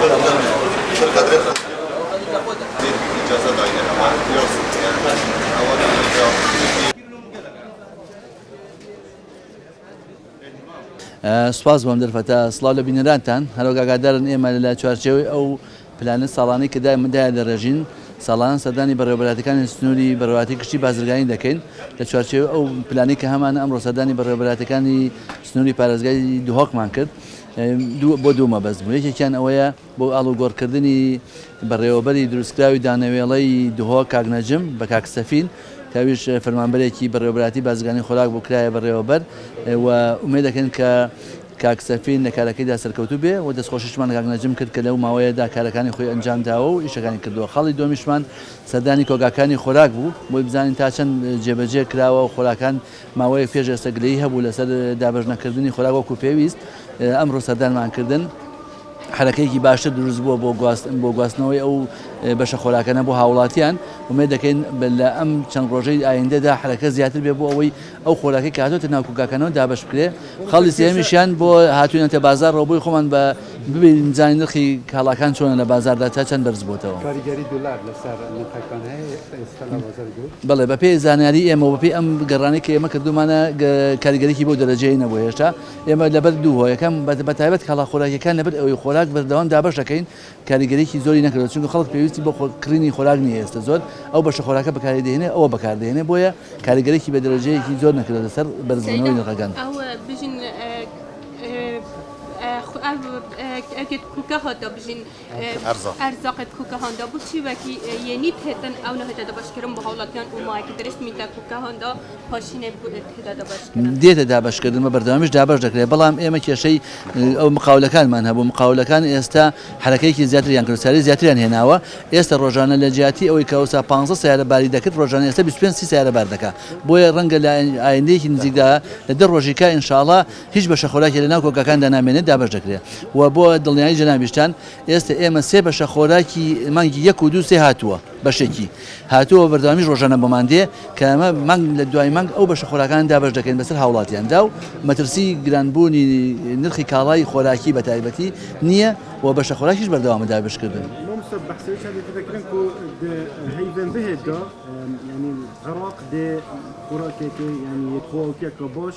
سپاس بۆم دەرفەتە سڵاو لە بینەرانتان هەرۆگاگادارن ئێمە لە چوارچێوەی ئەو پلانە ساڵانەی کە دایە دەڕێژین ساڵان سەردانی بەڕێوەبەراتەکانی سنووری بەڕێوەتی گشتی بازرگانی دەکەین لە چوارچێوەی ئەو پلانی کە هەمانە ئەمڕۆ سەردانی بەڕێوەبەراتەکانی سنووری پارێزگای دووهۆکمان کرد بۆ دوو مەبەست بوو یەکێکیان ئەوەیە بۆ ئاڵوگۆڕکردنی بەڕێوەبەری دروستکراوی دانەوێڵەی دووهۆک کاگنەجم بە کاکسەفین کاویش فەرمانبەرێکی بەڕێوەبەراتی بازرگانی خۆراک بۆ کرایە بەڕێوەبەر و ئومێد دەکەن کە کاکسەفین لە کارەکەیدا سەرکەوتوو بێ و دەستخۆشیشمان کاگنەجم کرد کە لەو ماوەیەدا کارەکانی خۆی ئەنجام داوە و ئیشەکانی کردووە. خەڵی دۆمیشمان سەردانی کۆگاکانی خۆراک بوو بۆی بزانین تا چەند جێبەجێ کراوە و خۆراکان ماوەیە پێش ئێستەگرەی هەبوو لەسەر دابەژنەکردنی خۆراک وەکو پێویست. ئەمڕۆ سەردانمانکردن حرەکەیەکی باشتر دروست بووە بۆ گواستنەوەی ئەو بەشە خۆراکانە بۆ هاوڵاتیان ومێ دەکەین لە ئەم چەند ڕۆژەی ئایندەدا حرەکە زیاتر بێ بۆ ئەوەی ئەو خۆراکی کە هاتوۆتە ناو کوکاکانەوە دابەش بکرێ. خەڵی سێمیشیان بۆ هاتوونەتە بازار ڕۆبووی خۆمان بە ببین زانین نرخی کاڵاکان چۆنە لە بازاردا تا چەند بەرز بۆتەوە. کاریگەری دولار لەسەر نرخەکان هەیە ئێستا لە بازار گوت؟ بەڵێ بەپێی زانیاری ئێمە و بەپێی ئەم گەڕانەی کە ئێمە کردومانە کاریگەریکی بۆ دەرەجەی نەبوو هێشتا ئێمە لەبەر دووهۆ یەکەم بەتایبەت کاڵا خۆراکیەکان لەبەر ئەوەی خۆراک بەردەوام دابەش دەکەین کاریگەریکی زۆری نەکردو چونکە خەڵک پێویستی بۆ کڕینی خۆراک نیە ئێستا زۆر ئەو بەشە خۆراکە بەکاردێنێ ئەوە بەکاردێنێ بۆیە کاریگەریکی بە دەرەجەیەکی زۆر نەکردە لەسەر بەرزبوونەوەی نرخەکان. اگه کوکه ها دا بجین ارزاقت کوکه ها دا بود چی وکی یعنی تهتن او نه هدا باش کردن با حالاتیان اومای که درست میده کوکه ها دا پاشینه بود هدا باش کردن دیت دا باش کردن ما بردامش دا باش دکره بلام اما که شی او مقاوله کان من هبو مقاوله کان استا حرکتی که زیاتر یان کرد سری زیاتر یان هنا و استا روزانه لجاتی او کاوسا 15 سیاره باری دکت روزانه استا 25 سیاره بار دکا بو رنگ لا آینده کی نزیک دا در روزیکا ان شاء الله هیچ باش خوراکی لنا کوکه کان دا نامنه دا باش دکره و بو دڵنیایی جەنابیشتان ئێستا ئێمە سێ بەشە خۆراکی مانگی 1 و 2 سێ هاتووە بەشێکی هاتووە بەردەوامیش ڕۆژانە بۆمان دێ کە ئەمە مانگ لە دوای مانگ ئەو بەشە خۆراکان دابەش دەکەین بەسەر هاوڵاتیاندا و مەترسی گرانبوونی نرخی کاڵای خۆراکی بە تایبەتی نییە و بەشە خۆراکیش بەردەوامە دابشکردن. هيفن بهدا يعني غراق دي خوراكك يعني يتخوك كباش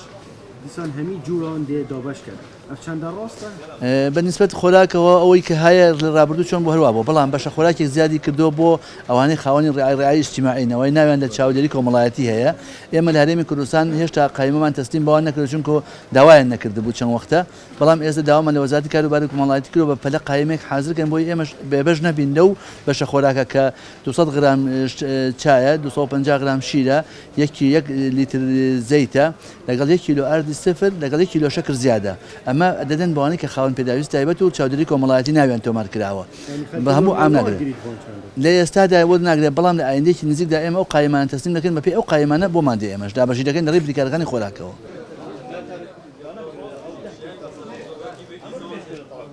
دیسان همی جوران دی دابش کرد. افچند راسته؟ بالنسبة خوراکەوە ئەوەی کە هەیە لە ڕابردوو چۆن بۆ هەروە بۆ بەڵام بەشە خۆراکێک زیادی کردو بۆ ئەوانەی خاوەنی ڕێعای اجتیماعینەوەی ناویان لە چاودێری کۆمەڵایەتی هەیە. ئێمە لە هەرێمی کوردستان هێشتا قایمەمان تەسلیم بەوان نەکرد چونکە داوایان نەکردبوو چەند وەختە بەڵام ئێستا داوامان لە وەزارەتی کاروباری کۆمەڵایەتی کرد بە پەلە قایمێک حازرکەن بۆی ئێمەش بێبەش نەبین لەو بەشە خۆراکە کە 200 گرام چایە 250 گرام شیرە 1 لیتر زەیتە لەگەڵ 1 کیلۆ ئاردی سفر لەگەڵ 1 کیلۆ شەکر زیادە ئەمە دەدەن بەوانەی کە خاوەن پێداویست تایبەت و چاودێری کۆمەڵایەتی ناویان تۆمار کراوە بە هەموو ئام ناگرێت لە ئێستادا وەرد ناگرێت بەڵام لە ئایندێکی نزیکدا ئێمە ئەو قایمانە تەسلیم دەکەین بەپێی ئەو قایمانە بۆمان دێ ئێمەش دابەشی دەکەین لە ڕێی بریکارەکانی خۆراکەوە.